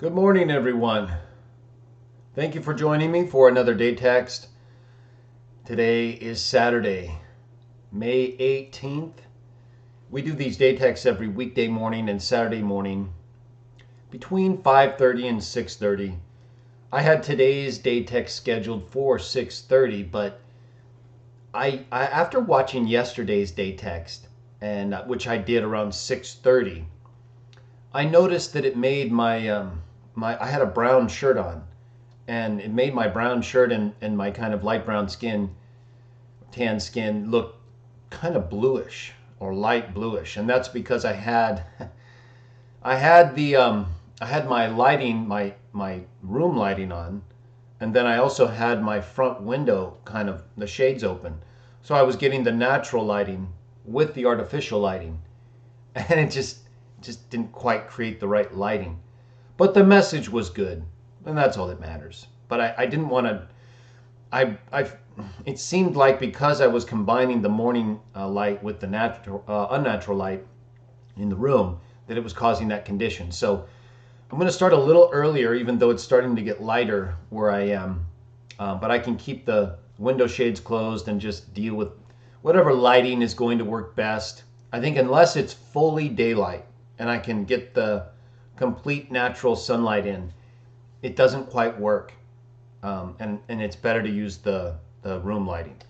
Good morning, everyone. Thank you for joining me for another day text. Today is Saturday, May 18th. We do these day texts every weekday morning and Saturday morning between 5:30 and 6:30. I had today's day text scheduled for 6:30, but I after watching yesterday's day text, and which I did around 6:30, I noticed that it made my I had a brown shirt on, and it made my brown shirt and my kind of light brown skin, tan skin, look kind of bluish or light bluish, and that's because I had I had my lighting, my room lighting on, and then I also had my front window kind of the shades open, so I was getting the natural lighting with the artificial lighting, and it just didn't quite create the right lighting. But the message was good, and that's all that matters. But I didn't want to. I it seemed like because I was combining the morning light with the natural unnatural light in the room that it was causing that condition. So I'm going to start a little earlier, even though it's starting to get lighter where I am. But I can keep the window shades closed and just deal with whatever lighting is going to work best. I think unless it's fully daylight and I can get the complete natural sunlight in, it doesn't quite work. And it's better to use the room lighting.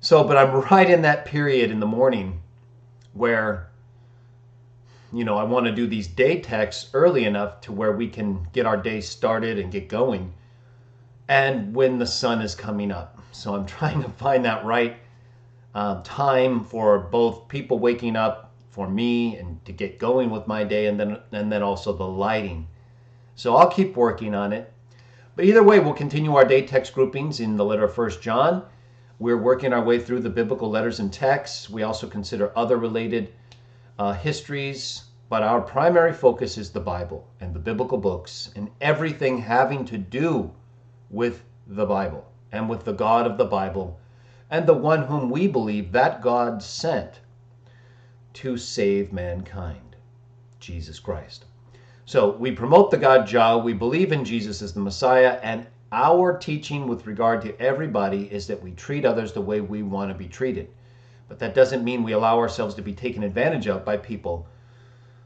So, but I'm right in that period in the morning where, I want to do these day texts early enough to where we can get our day started and get going, and when the sun is coming up. So I'm trying to find that right time for both people waking up, for me, and to get going with my day, and then also the lighting. So I'll keep working on it. But either way, we'll continue our day text groupings in the letter of 1 John. We're working our way through the biblical letters and texts. We also consider other related histories, but our primary focus is the Bible and the biblical books and everything having to do with the Bible and with the God of the Bible and the one whom we believe that God sent to save mankind, Jesus Christ. So we promote the God Jah. We believe in Jesus as the Messiah, and our teaching with regard to everybody is that we treat others the way we want to be treated. But that doesn't mean we allow ourselves to be taken advantage of by people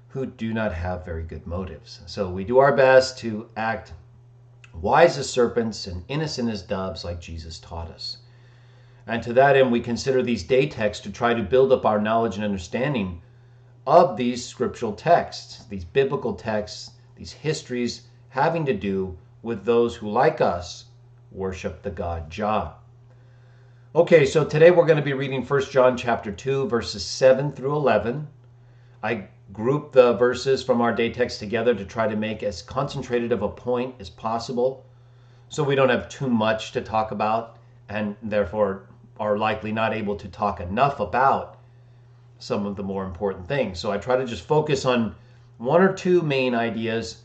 who do not have very good motives. So we do our best to act wise as serpents and innocent as doves, like Jesus taught us. And to that end, we consider these day texts to try to build up our knowledge and understanding of these scriptural texts, these biblical texts, these histories having to do with those who, like us, worship the God Jah. Okay, so today we're going to be reading 1 John chapter 2, verses 7 through 11. I grouped the verses from our day text together to try to make as concentrated of a point as possible, so we don't have too much to talk about, and therefore are likely not able to talk enough about some of the more important things. So I try to just focus on one or two main ideas,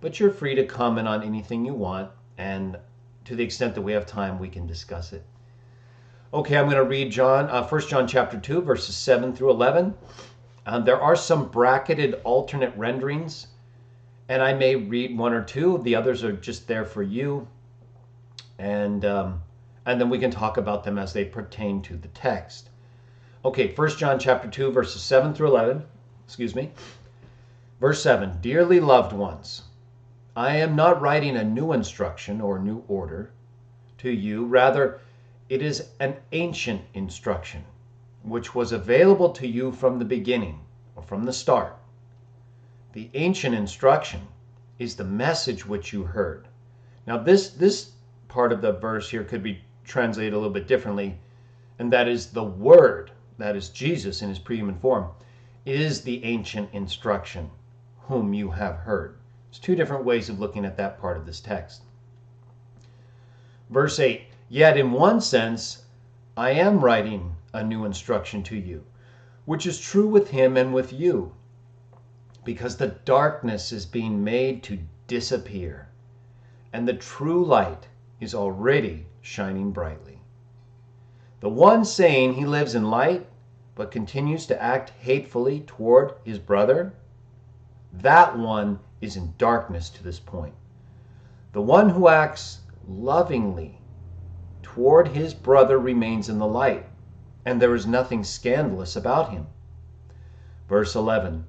but you're free to comment on anything you want, and to the extent that we have time, we can discuss it. Okay, I'm going to read 1 John chapter 2, verses 7 through 11. There are some bracketed alternate renderings, and I may read one or two. The others are just there for you, and then we can talk about them as they pertain to the text. Okay, 1 John chapter 2, verses 7 through 11. Verse 7, Dearly loved ones, I am not writing a new instruction or new order to you. Rather, it is an ancient instruction, which was available to you from the beginning, or from the start. The ancient instruction is the message which you heard. Now, this part of the verse here could be translated a little bit differently, and that is the Word, that is Jesus in his pre-human form, is the ancient instruction whom you have heard. There's two different ways of looking at that part of this text. Verse 8, Yet in one sense I am writing a new instruction to you, which is true with him and with you, because the darkness is being made to disappear, and the true light is already shining brightly. The one saying he lives in light, but continues to act hatefully toward his brother, that one is in darkness to this point. The one who acts lovingly toward his brother remains in the light, and there is nothing scandalous about him. Verse 11,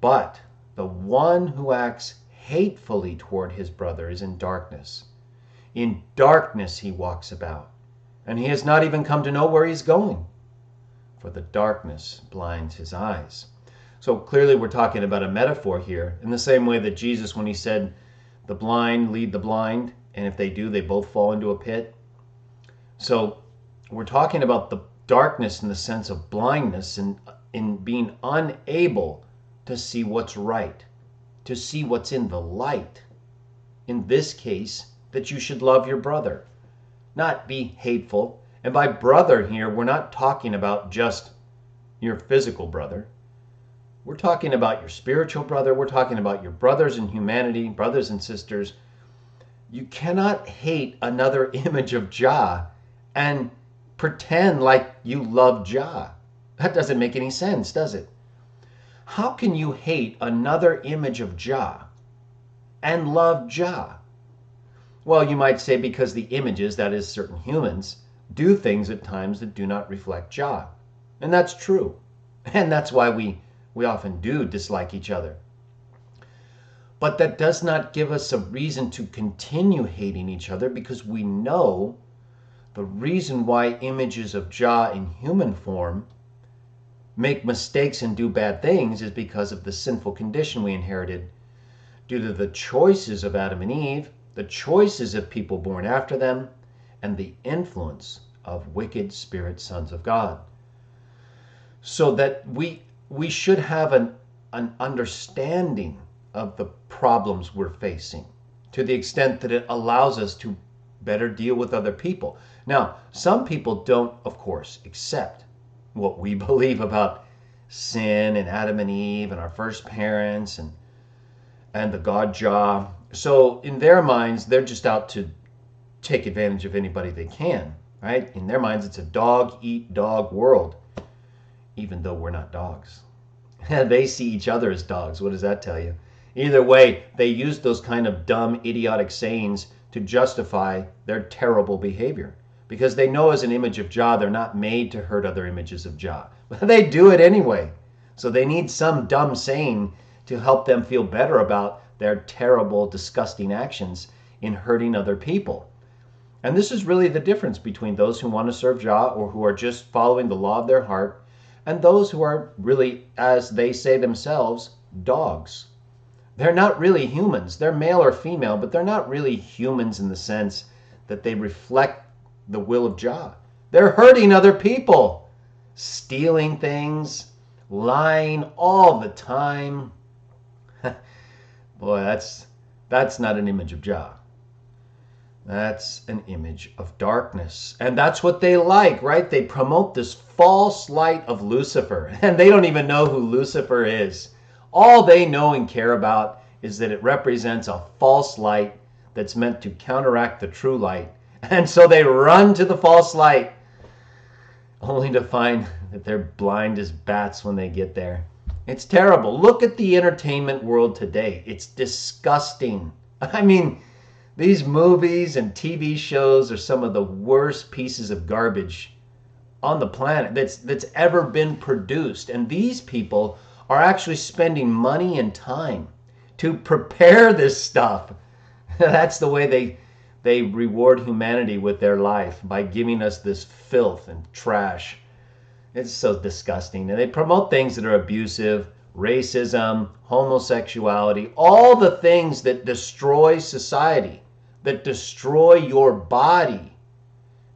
but the one who acts hatefully toward his brother is in darkness. In darkness he walks about, and he has not even come to know where he's going, for the darkness blinds his eyes. So clearly we're talking about a metaphor here, in the same way that Jesus, when he said, the blind lead the blind, and if they do, they both fall into a pit. So we're talking about the darkness in the sense of blindness and in being unable to see what's right, to see what's in the light. In this case, that you should love your brother, not be hateful. And by brother here, we're not talking about just your physical brother. We're talking about your spiritual brother. We're talking about your brothers in humanity, brothers and sisters. You cannot hate another image of Jah and pretend like you love Jah. That doesn't make any sense, does it? How can you hate another image of Jah and love Jah? Well, you might say because the images, that is certain humans, do things at times that do not reflect Jah. And that's true. And that's why we often do dislike each other. But that does not give us a reason to continue hating each other, because we know the reason why images of Jah in human form make mistakes and do bad things is because of the sinful condition we inherited due to the choices of Adam and Eve, the choices of people born after them, and the influence of wicked spirit sons of God. So that we should have an understanding of the problems we're facing, to the extent that it allows us to better deal with other people. Now, some people don't, of course, accept what we believe about sin and Adam and Eve and our first parents and the God Jah. So in their minds, they're just out to take advantage of anybody they can, right? In their minds, it's a dog-eat-dog world, even though we're not dogs. They see each other as dogs. What does that tell you? Either way, they use those kind of dumb, idiotic sayings to justify their terrible behavior, because they know as an image of Jah, they're not made to hurt other images of Jah. But they do it anyway. So they need some dumb saying to help them feel better about their terrible, disgusting actions in hurting other people. And this is really the difference between those who want to serve Jah, or who are just following the law of their heart, and those who are really, as they say themselves, dogs. They're not really humans. They're male or female, but they're not really humans in the sense that they reflect the will of Jah. They're hurting other people, stealing things, lying all the time. Boy, that's not an image of Jah. That's an image of darkness. And that's what they like, right? They promote this false light of Lucifer, and they don't even know who Lucifer is. All they know and care about is that it represents a false light that's meant to counteract the true light. And so they run to the false light, only to find that they're blind as bats when they get there. It's terrible. Look at the entertainment world today. It's disgusting. I mean, these movies and TV shows are some of the worst pieces of garbage on the planet that's ever been produced. And these people are actually spending money and time to prepare this stuff. That's the way they reward humanity with their life, by giving us this filth and trash. It's so disgusting. And they promote things that are abusive, racism, homosexuality, all the things that destroy society, that destroy your body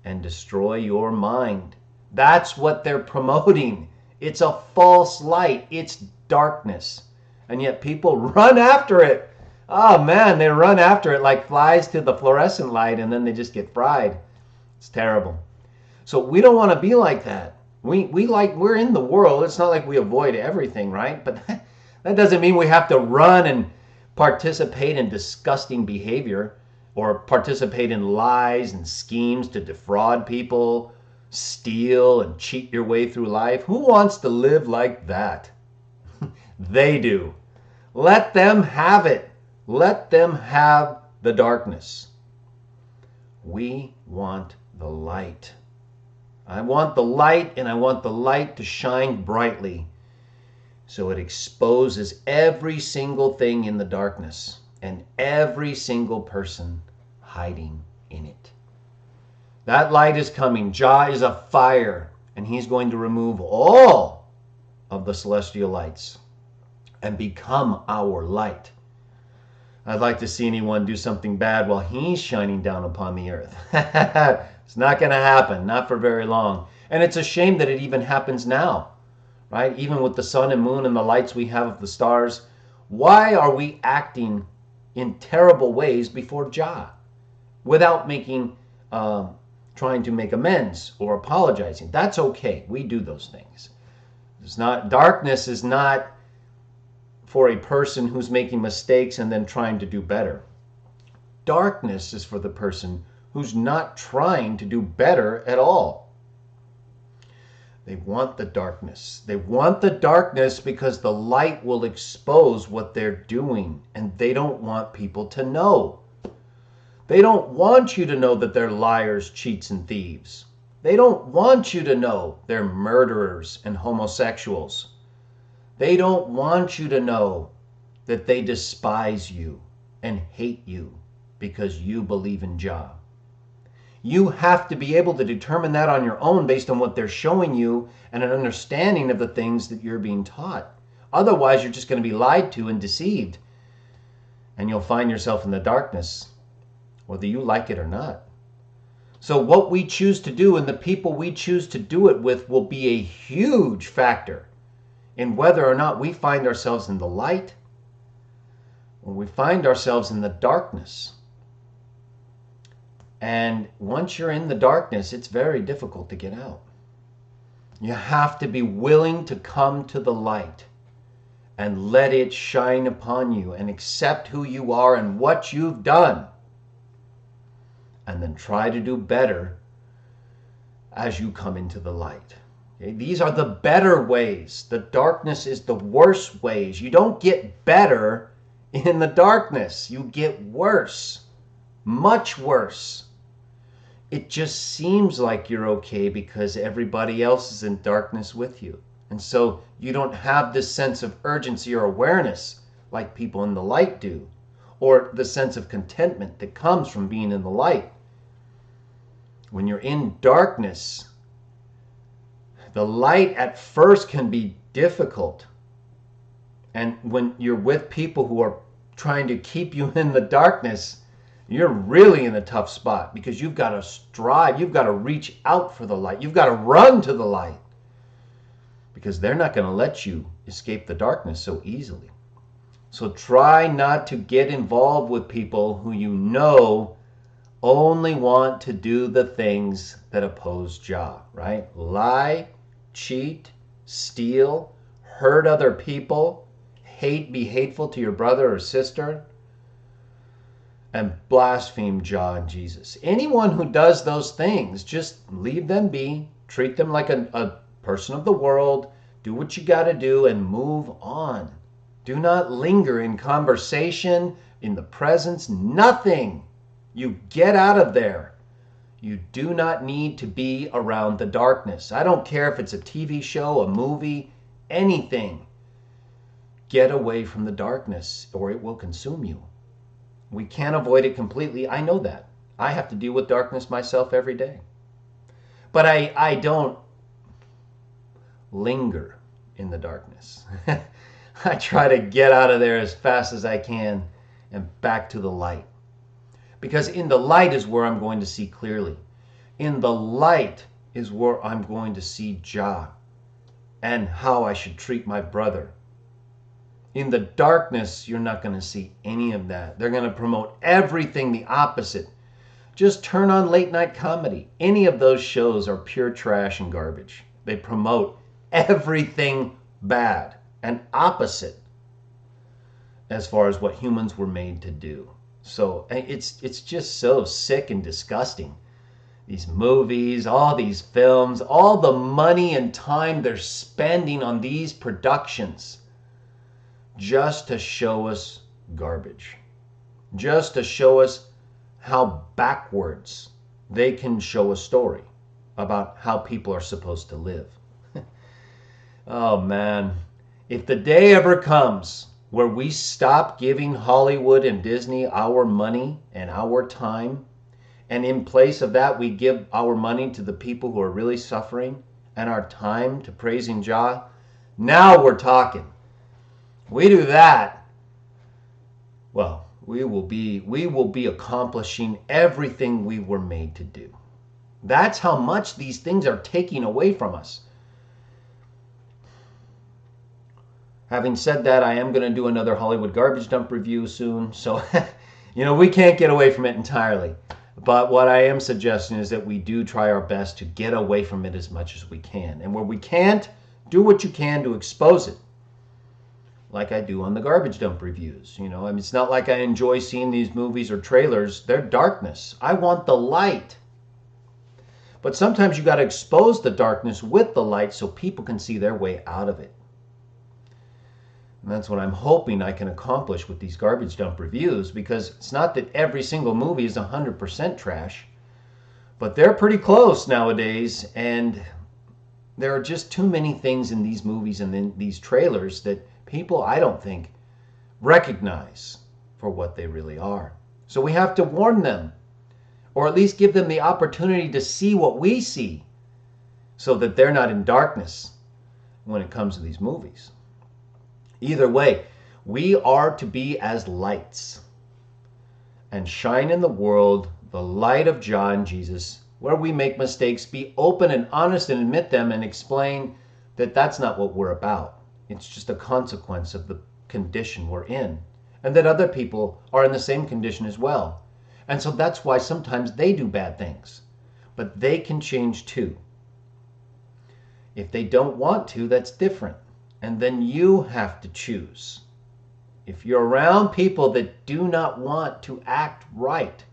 and destroy your mind. That's what they're promoting. It's a false light. It's darkness. And yet people run after it. Oh man, they run after it like flies to the fluorescent light, and then they just get fried. It's terrible. So we don't want to be like that. We're in the world. It's not like we avoid everything, right? But that doesn't mean we have to run and participate in disgusting behavior, or participate in lies and schemes to defraud people, steal and cheat your way through life. Who wants to live like that? They do. Let them have it. Let them have the darkness. We want the light. I want the light, and I want the light to shine brightly so it exposes every single thing in the darkness and every single person hiding in it. That light is coming. Jah is a fire, and he's going to remove all of the celestial lights and become our light. I'd like to see anyone do something bad while he's shining down upon the earth. It's not going to happen, not for very long. And it's a shame that it even happens now, right? Even with the sun and moon and the lights we have of the stars. Why are we acting in terrible ways before Jah without trying to make amends or apologizing? That's okay. We do those things. Darkness is not for a person who's making mistakes and then trying to do better. Darkness is for the person who's not trying to do better at all. They want the darkness. They want the darkness because the light will expose what they're doing, and they don't want people to know. They don't want you to know that they're liars, cheats, and thieves. They don't want you to know they're murderers and homosexuals. They don't want you to know that they despise you and hate you because you believe in Jah. You have to be able to determine that on your own based on what they're showing you and an understanding of the things that you're being taught. Otherwise, you're just going to be lied to and deceived, and you'll find yourself in the darkness, whether you like it or not. So what we choose to do and the people we choose to do it with will be a huge factor in whether or not we find ourselves in the light or we find ourselves in the darkness. And once you're in the darkness, it's very difficult to get out. You have to be willing to come to the light and let it shine upon you and accept who you are and what you've done. And then try to do better as you come into the light. Okay? These are the better ways. The darkness is the worst ways. You don't get better in the darkness. You get worse. Much worse. It just seems like you're okay because everybody else is in darkness with you. And so you don't have this sense of urgency or awareness like people in the light do, or the sense of contentment that comes from being in the light. When you're in darkness, the light at first can be difficult. And when you're with people who are trying to keep you in the darkness, you're really in a tough spot because you've got to strive. You've got to reach out for the light. You've got to run to the light because they're not going to let you escape the darkness so easily. So try not to get involved with people who you know only want to do the things that oppose Jah, right? Lie, cheat, steal, hurt other people, be hateful to your brother or sister, and blaspheme Jah and Jesus. Anyone who does those things, just leave them be, treat them like a person of the world, do what you got to do, and move on. Do not linger in conversation, in the presence, nothing. You get out of there. You do not need to be around the darkness. I don't care if it's a TV show, a movie, anything. Get away from the darkness or it will consume you. We can't avoid it completely. I know that. I have to deal with darkness myself every day. But I don't linger in the darkness. I try to get out of there as fast as I can and back to the light. Because in the light is where I'm going to see clearly. In the light is where I'm going to see Jah and how I should treat my brother. In the darkness, you're not going to see any of that. They're going to promote everything the opposite. Just turn on late night comedy. Any of those shows are pure trash and garbage. They promote everything bad and opposite as far as what humans were made to do. So it's just so sick and disgusting. These movies, all these films, all the money and time they're spending on these productions. just to show us garbage, just to show us how backwards they can show a story about how people are supposed to live. Oh man, if the day ever comes where we stop giving Hollywood and Disney our money and our time, and in place of that we give our money to the people who are really suffering and our time to praising Jah, now we're talking. We do that, well, we will be accomplishing everything we were made to do. That's how much these things are taking away from us. Having said that, I am going to do another Hollywood garbage dump review soon, so we can't get away from it entirely. But what I am suggesting is that we do try our best to get away from it as much as we can. And where we can't, do what you can to expose it. Like I do on the garbage dump reviews. It's not like I enjoy seeing these movies or trailers. They're darkness. I want the light. But sometimes you got to expose the darkness with the light so people can see their way out of it. And that's what I'm hoping I can accomplish with these garbage dump reviews, because it's not that every single movie is 100% trash, but they're pretty close nowadays, and there are just too many things in these movies and in these trailers that people, I don't think, recognize for what they really are. So we have to warn them, or at least give them the opportunity to see what we see, so that they're not in darkness when it comes to these movies. Either way, we are to be as lights and shine in the world the light of Jah and Jesus. Where we make mistakes, be open and honest and admit them and explain that that's not what we're about. It's just a consequence of the condition we're in, and that other people are in the same condition as well. And so that's why sometimes they do bad things, but they can change too. If they don't want to, that's different. And then you have to choose. If you're around people that do not want to act right,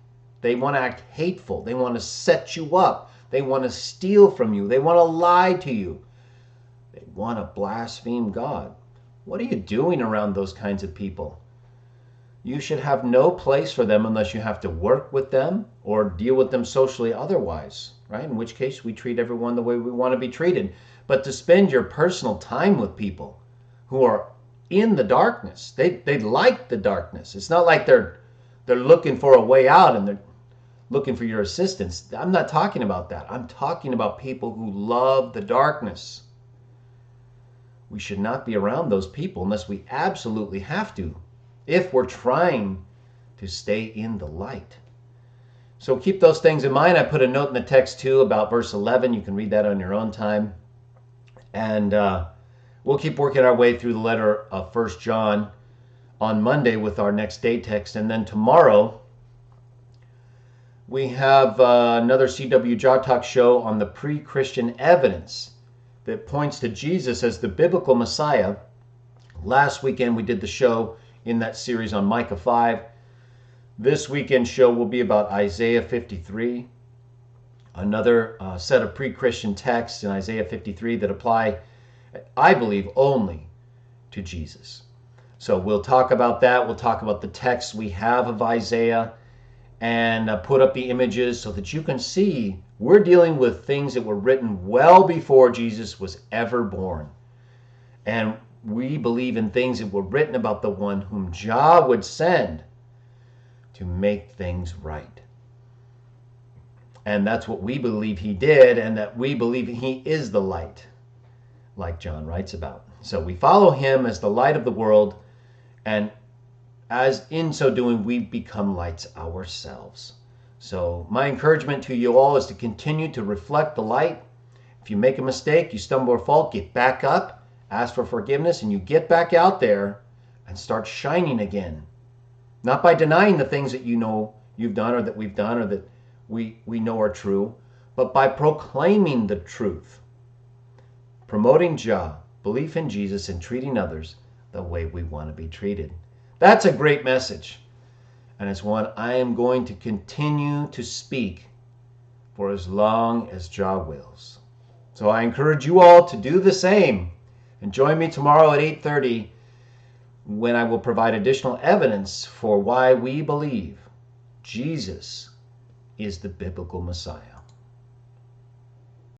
they want to act hateful, they want to set you up, they want to steal from you, they want to lie to you, they want to blaspheme God. What are you doing around those kinds of people? You should have no place for them unless you have to work with them or deal with them socially otherwise, right? In which case we treat everyone the way we want to be treated. But to spend your personal time with people who are in the darkness, they like the darkness. It's not like they're looking for a way out and they're looking for your assistance. I'm not talking about that. I'm talking about people who love the darkness. We should not be around those people unless we absolutely have to, if we're trying to stay in the light. So keep those things in mind. I put a note in the text too about verse 11. You can read that on your own time. And we'll keep working our way through the letter of 1 John on Monday with our next day text. And then tomorrow, we have another CW Jah Talk show on the pre-Christian evidence that points to Jesus as the biblical Messiah. Last weekend, we did the show in that series on Micah 5. This weekend show will be about Isaiah 53. Another set of pre-Christian texts in Isaiah 53 that apply, I believe, only to Jesus. So we'll talk about that. We'll talk about the texts we have of Isaiah and put up the images so that you can see we're dealing with things that were written well before Jesus was ever born. And we believe in things that were written about the one whom Jah would send to make things right. And that's what we believe he did, and that we believe he is the light, like John writes about. So we follow him as the light of the world, and as in so doing, we become lights ourselves. So my encouragement to you all is to continue to reflect the light. If you make a mistake, you stumble or fall, get back up, ask for forgiveness, and you get back out there and start shining again. Not by denying the things that you know you've done or that we've done or that we know are true, but by proclaiming the truth, promoting Jah, belief in Jesus, and treating others the way we want to be treated. That's a great message, and it's one I am going to continue to speak for as long as Jah wills. So I encourage you all to do the same, and join me tomorrow at 8:30 when I will provide additional evidence for why we believe Jesus is the biblical Messiah.